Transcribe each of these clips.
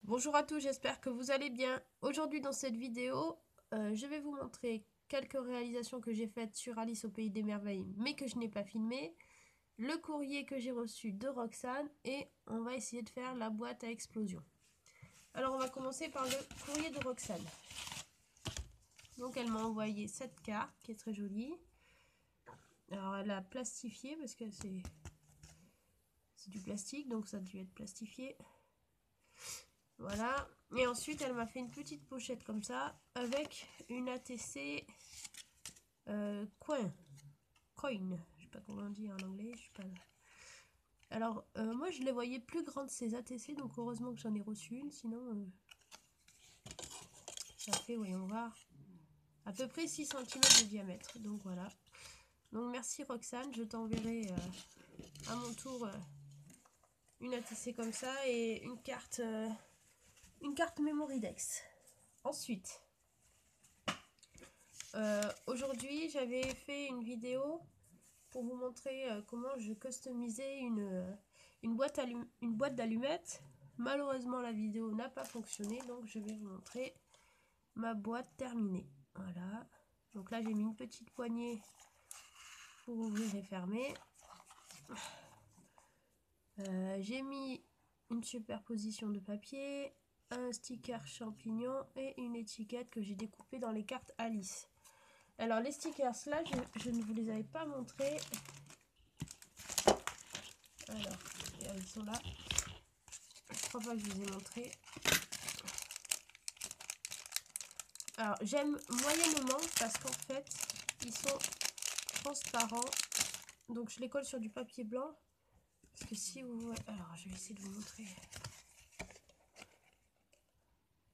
Bonjour à tous, j'espère que vous allez bien. Aujourd'hui dans cette vidéo, je vais vous montrer quelques réalisations que j'ai faites sur Alice au Pays des Merveilles, mais que je n'ai pas filmé, le courrier que j'ai reçu de Roxane, et on va essayer de faire la boîte à explosion. Alors on va commencer par le courrier de Roxane. Donc elle m'a envoyé cette carte qui est très jolie. Alors elle a plastifié parce que c'est du plastique, donc ça a dû être plastifié. Voilà. Et ensuite, elle m'a fait une petite pochette comme ça, avec une ATC coin. Coin. Je sais pas comment on dit en anglais. Je sais pas. Alors, moi, je les voyais plus grandes ces ATC, donc heureusement que j'en ai reçu une. Sinon, ça fait, voyons voir, à peu près 6 cm de diamètre. Donc voilà. Donc merci Roxane. Je t'enverrai à mon tour une ATC comme ça et une carte Memoridex. Ensuite, aujourd'hui, j'avais fait une vidéo pour vous montrer comment je customisais une boîte d'allumettes. Malheureusement, la vidéo n'a pas fonctionné, donc je vais vous montrer ma boîte terminée. Voilà. Donc là, j'ai mis une petite poignée pour ouvrir et fermer. J'ai mis une superposition de papier, un sticker champignon et une étiquette que j'ai découpée dans les cartes Alice. Alors les stickers là, je ne vous les avais pas montrés. Alors, ils sont là. Je crois pas que je vous ai montré. Alors j'aime moyennement parce qu'en fait ils sont transparents. Donc je les colle sur du papier blanc. Parce que si vous voyez... Alors je vais essayer de vous montrer.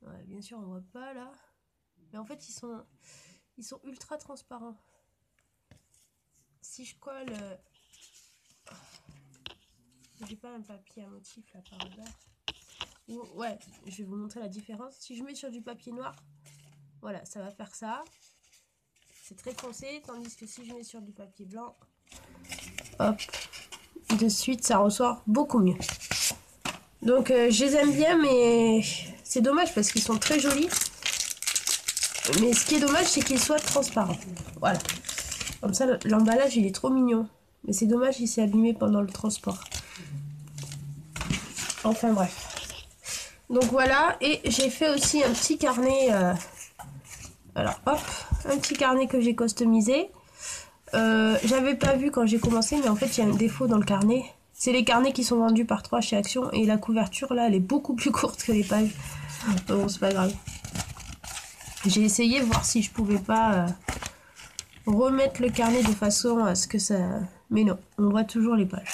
Ouais, bien sûr on voit pas là. Mais en fait ils sont ultra transparents. Si je colle... J'ai pas un papier à motif là par hasard. Ouais, je vais vous montrer la différence. Si je mets sur du papier noir, voilà, ça va faire ça. C'est très foncé, tandis que si je mets sur du papier blanc, hop, de suite, ça ressort beaucoup mieux. Donc, je les aime bien, mais c'est dommage parce qu'ils sont très jolis. Mais ce qui est dommage, c'est qu'ils soient transparents. Voilà. Comme ça, l'emballage, il est trop mignon. Mais c'est dommage, il s'est abîmé pendant le transport. Enfin, bref. Donc, voilà. Et j'ai fait aussi un petit carnet... alors, hop, un petit carnet que j'ai customisé. J'avais pas vu quand j'ai commencé, mais en fait, il y a un défaut dans le carnet. C'est les carnets qui sont vendus par 3 chez Action. Et la couverture, là, elle est beaucoup plus courte que les pages. Bon, c'est pas grave. J'ai essayé de voir si je pouvais pas remettre le carnet de façon à ce que ça... Mais non, on voit toujours les pages.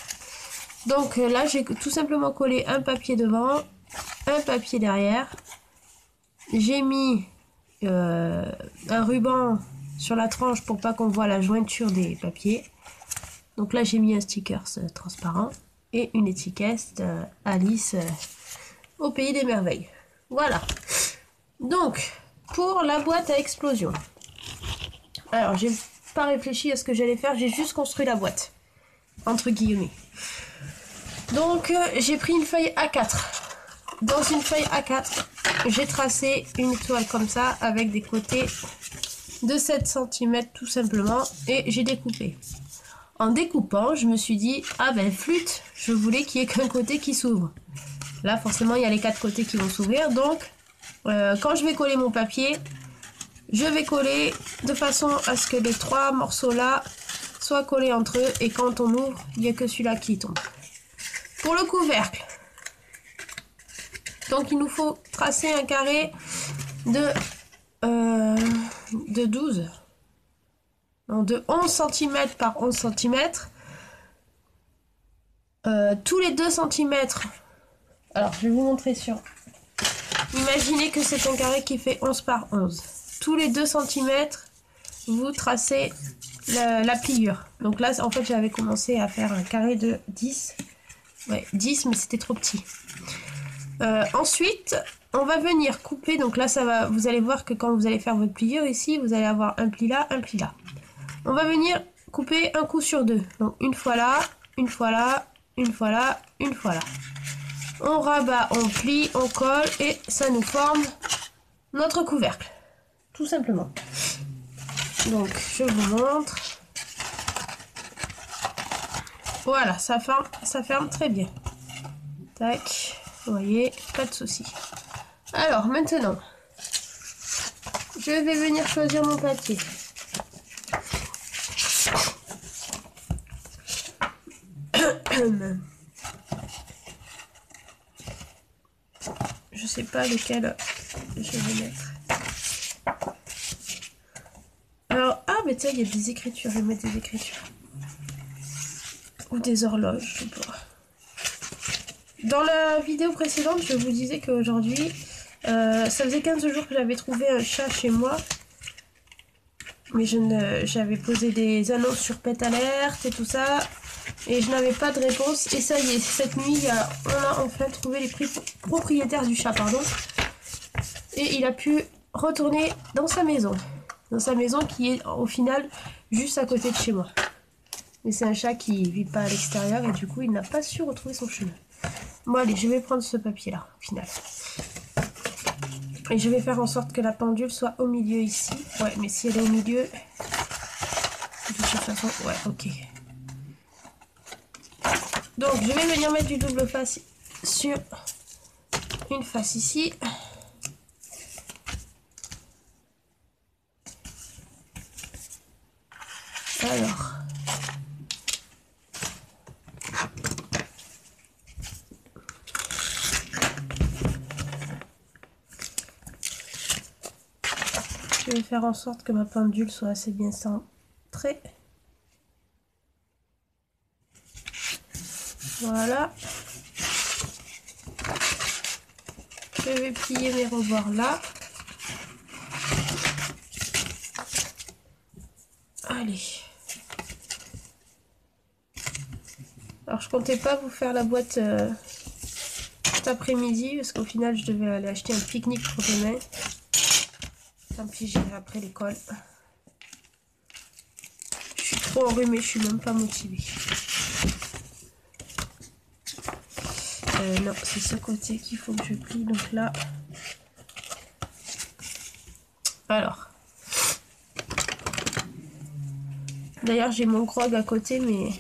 Donc là, j'ai tout simplement collé un papier devant, un papier derrière. J'ai mis un ruban sur la tranche pour pas qu'on voit la jointure des papiers. Donc là, j'ai mis un sticker transparent et une étiquette Alice au Pays des Merveilles. Voilà. Donc, pour la boîte à explosion. Alors, j'ai pas réfléchi à ce que j'allais faire, j'ai juste construit la boîte. Entre guillemets. Donc, j'ai pris une feuille A4. Dans une feuille A4, j'ai tracé une étoile comme ça, avec des côtés de 7 cm tout simplement, et j'ai découpé. En découpant, je me suis dit, ah ben flûte, je voulais qu'il n'y ait qu'un côté qui s'ouvre. Là, forcément, il y a les 4 côtés qui vont s'ouvrir, donc quand je vais coller mon papier, je vais coller de façon à ce que les 3 morceaux là soient collés entre eux, et quand on ouvre, il n'y a que celui-là qui tombe. Pour le couvercle, donc il nous faut tracer un carré de 12, non, de 11 cm par 11 cm. Tous les 2 cm, alors je vais vous montrer sur... Imaginez que c'est un carré qui fait 11 par 11. Tous les 2 cm, vous tracez la pliure. Donc là, en fait, j'avais commencé à faire un carré de 10. Ouais, 10, mais c'était trop petit. Ensuite, on va venir couper. Donc là, ça va. Vous allez voir que quand vous allez faire votre pliure ici, vous allez avoir un pli là, un pli là. On va venir couper un coup sur deux. Donc une fois là, une fois là, une fois là, une fois là. On rabat, on plie, on colle et ça nous forme notre couvercle. Tout simplement. Donc, je vous montre. Voilà, ça ferme très bien. Tac, vous voyez, pas de souci. Alors, maintenant, je vais venir choisir mon papier. Je sais pas lequel je vais mettre. Alors, ah, mais tiens, il y a des écritures. Je vais mettre des écritures. Ou des horloges, je sais pas. Dans la vidéo précédente, je vous disais qu'aujourd'hui, ça faisait 15 jours que j'avais trouvé un chat chez moi. Mais j'avais posé des annonces sur Pet Alert et tout ça. Et je n'avais pas de réponse. Et ça y est, cette nuit, on a enfin trouvé les propriétaires du chat, pardon. Et il a pu retourner dans sa maison. Dans sa maison qui est au final juste à côté de chez moi. Mais c'est un chat qui vit pas à l'extérieur et du coup il n'a pas su retrouver son chemin. Bon allez, je vais prendre ce papier là au final. Et je vais faire en sorte que la pendule soit au milieu ici. Ouais, mais si elle est au milieu... De toute façon, ouais, ok. Donc je vais venir mettre du double face sur une face ici. Alors... Je vais faire en sorte que ma pendule soit assez bien centrée. Voilà. Je vais plier mes rebords là. Allez. Alors je comptais pas vous faire la boîte cet après-midi parce qu'au final je devais aller acheter un pique-nique pour demain. Tant pis, j'irai après l'école. Je suis trop enrhumée, je suis même pas motivée. Non, c'est ce côté qu'il faut que je plie, donc là. Alors. D'ailleurs, j'ai mon grog à côté, mais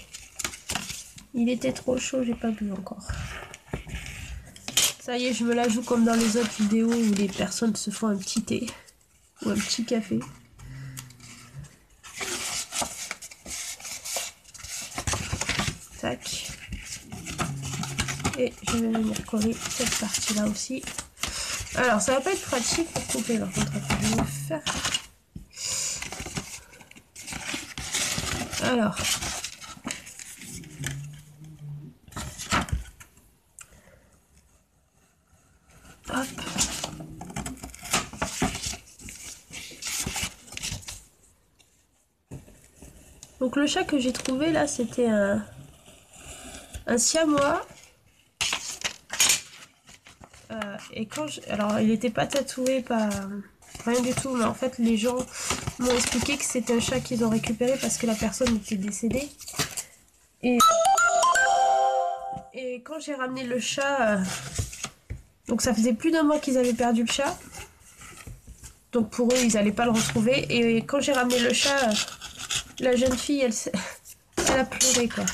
il était trop chaud, j'ai pas bu encore. Ça y est, je me la joue comme dans les autres vidéos où les personnes se font un petit thé ou un petit café. Tac. Et je vais venir coller cette partie-là aussi. Alors, ça va pas être pratique pour couper, par contre, je vais le faire. Alors. Hop. Donc le chat que j'ai trouvé là, c'était un siamois. Et quand alors il n'était pas tatoué, pas rien du tout, mais en fait les gens m'ont expliqué que c'était un chat qu'ils ont récupéré parce que la personne était décédée. Et quand j'ai ramené le chat, donc ça faisait plus d'un mois qu'ils avaient perdu le chat. Donc pour eux, ils n'allaient pas le retrouver. Et quand j'ai ramené le chat, la jeune fille, elle a pleuré quoi.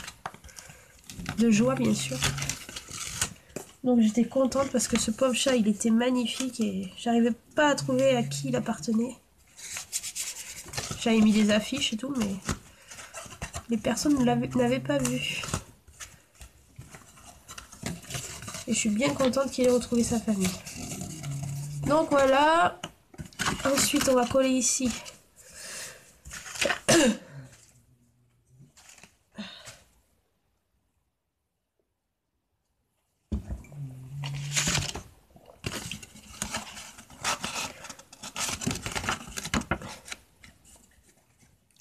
De joie bien sûr. Donc j'étais contente parce que ce pauvre chat, il était magnifique et j'arrivais pas à trouver à qui il appartenait. J'avais mis des affiches et tout, mais les personnes ne l'avaient pas vu. Et je suis bien contente qu'il ait retrouvé sa famille. Donc voilà. Ensuite, on va coller ici.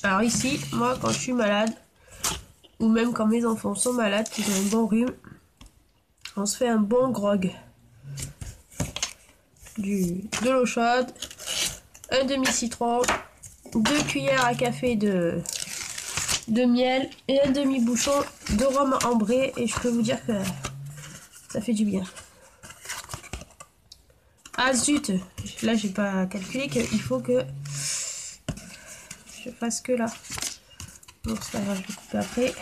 Alors ici, moi quand je suis malade, ou même quand mes enfants sont malades, qu'ils ont un bon rhume, on se fait un bon grog. De l'eau chaude, un demi-citron, 2 cuillères à café de miel et un demi-bouchon de rhum ambré. Et je peux vous dire que Ça fait du bien. Ah zut! Là, j'ai pas calculé qu'il faut que je fasse que là. Bon, c'est pas grave, je vais couper après.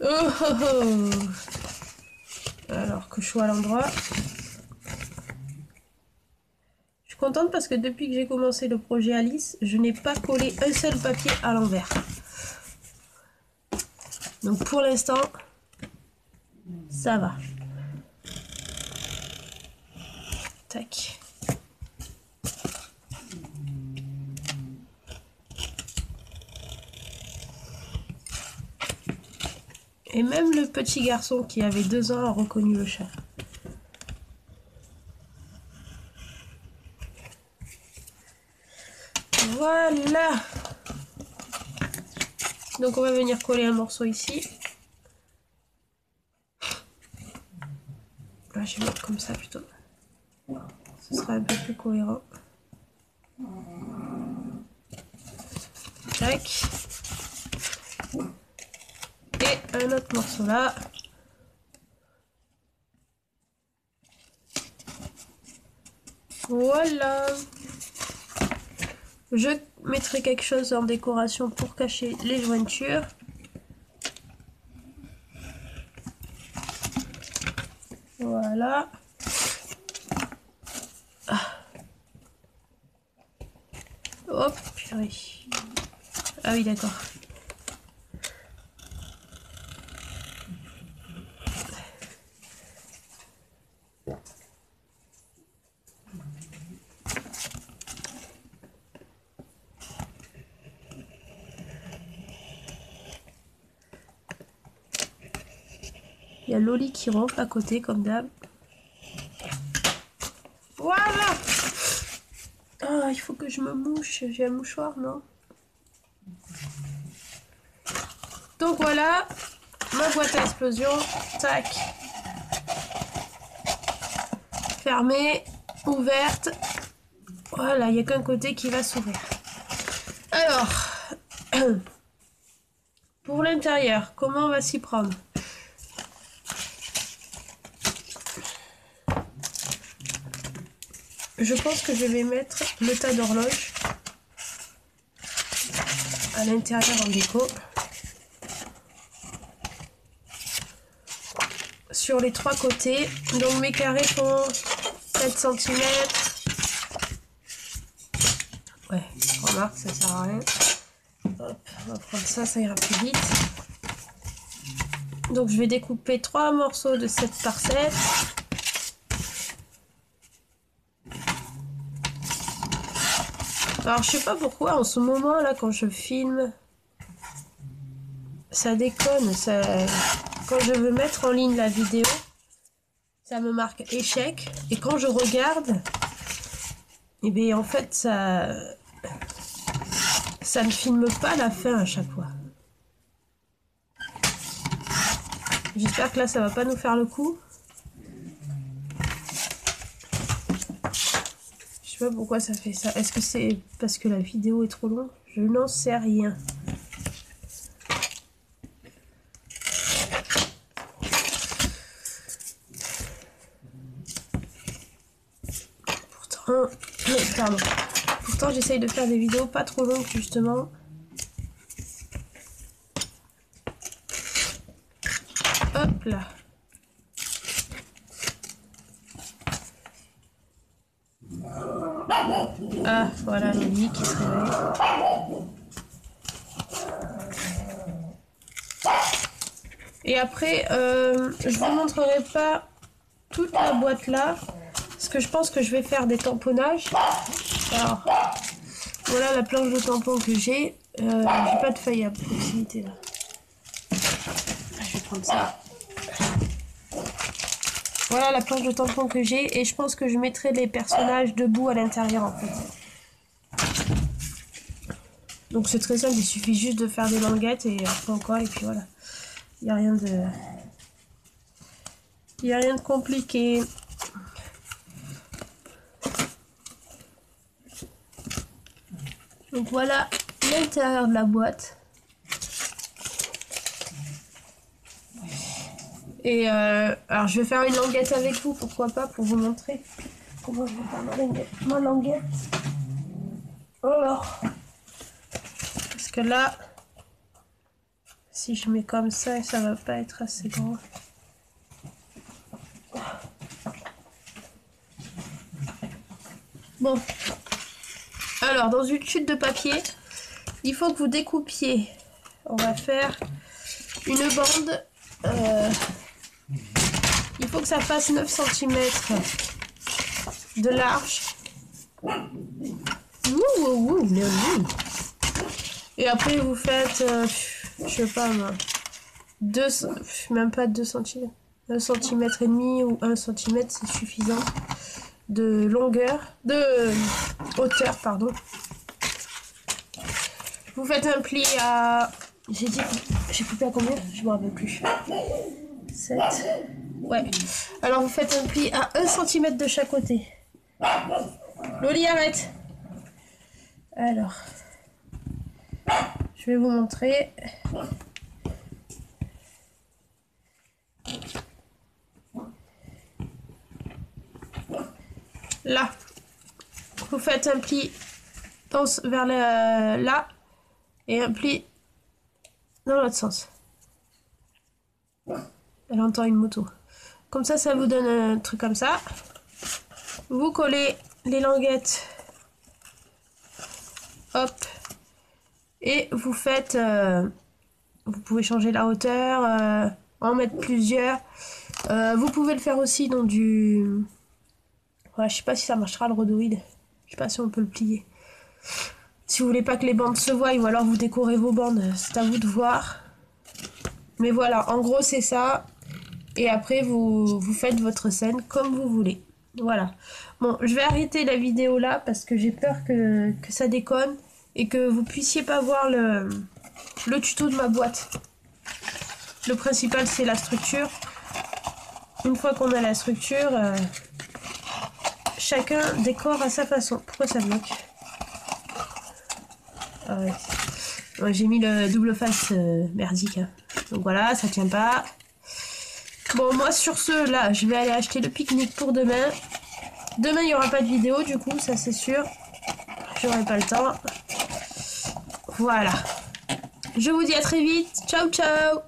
Oh, oh, oh. Alors que je sois à l'endroit. Je suis contente parce que depuis que j'ai commencé le projet Alice, je n'ai pas collé un seul papier à l'envers. Donc pour l'instant, ça va. Tac. Et même le petit garçon qui avait 2 ans a reconnu le chat. Voilà. Donc on va venir coller un morceau ici. Là, je vais mettre comme ça plutôt. Ce sera un peu plus cohérent. Tac. Et un autre morceau là. Voilà. Je mettrai quelque chose en décoration pour cacher les jointures. Voilà. Ah. Hop, purée. Ah oui, d'accord. Il y a Loli qui ronfle à côté comme d'hab. Voilà. Ah, il faut que je me mouche. J'ai un mouchoir, non? Donc voilà, ma boîte à explosion. Tac. Fermée, ouverte. Voilà, il n'y a qu'un côté qui va s'ouvrir. Alors, pour l'intérieur, comment on va s'y prendre? Je pense que je vais mettre le tas d'horloge à l'intérieur en déco. Sur les 3 côtés. Donc mes carrés font 7 cm. Ouais, remarque, ça sert à rien. Hop, on va prendre ça, ça ira plus vite. Donc je vais découper 3 morceaux de 7 par 7. Alors je sais pas pourquoi en ce moment là quand je filme ça déconne, ça... quand je veux mettre en ligne la vidéo ça me marque échec et quand je regarde et bien en fait ça ne filme pas la fin à chaque fois. J'espère que là ça va pas nous faire le coup. Je sais pas pourquoi ça fait ça. Est-ce que c'est parce que la vidéo est trop longue? Je n'en sais rien. Pardon. Pourtant j'essaye de faire des vidéos pas trop longues justement. Hop là. Ah voilà le lit qui se réveille. Et après je vous montrerai pas toute la boîte là. Parce que je pense que je vais faire des tamponnages. Alors, voilà la planche de tampon que j'ai. J'ai pas de feuille à proximité là. Je vais prendre ça. Voilà la planche de tampon que j'ai. Et je pense que je mettrai les personnages debout à l'intérieur en fait. Donc c'est très simple, il suffit juste de faire des languettes et après on colle et puis voilà. Il n'y a rien de... Il n'y a rien de compliqué. Donc voilà l'intérieur de la boîte. Et alors je vais faire une languette avec vous, pourquoi pas, pour vous montrer comment je vais faire ma languette. Alors, parce que là, si je mets comme ça, ça va pas être assez grand. Bon, alors dans une chute de papier, il faut que vous découpiez. On va faire une bande. Il faut que ça fasse 9 cm de large. Et après vous faites, je sais pas moi, même pas 2 cm. 1 cm et demi ou 1 cm c'est suffisant de longueur, de hauteur pardon. Vous faites un pli à, j'ai coupé à combien? Je me rappelle plus. 7. Ouais. Alors vous faites un pli à 1 cm de chaque côté. Loli, arrête. Alors, je vais vous montrer. Là, vous faites un pli vers là et un pli dans l'autre sens. Elle entend une moto. Comme ça vous donne un truc comme ça. Vous collez les languettes. Hop. Et vous faites... vous pouvez changer la hauteur, en mettre plusieurs. Vous pouvez le faire aussi dans du... Ouais, je sais pas si ça marchera le rhodoïde. Je sais pas si on peut le plier. Si vous voulez pas que les bandes se voient ou alors vous décorez vos bandes, c'est à vous de voir. Mais voilà, en gros c'est ça. Et après vous faites votre scène comme vous voulez. Voilà. Bon, je vais arrêter la vidéo là parce que j'ai peur que ça déconne et que vous puissiez pas voir le tuto de ma boîte. Le principal c'est la structure. Une fois qu'on a la structure, chacun décore à sa façon. Pourquoi ça bloque? Ah ouais. Ouais, j'ai mis le double face merdique. Hein. Donc voilà, ça tient pas. Bon, moi sur ce, là, je vais aller acheter le pique-nique pour demain. Demain, il n'y aura pas de vidéo, du coup, ça c'est sûr. J'aurai pas le temps. Voilà. Je vous dis à très vite. Ciao, ciao!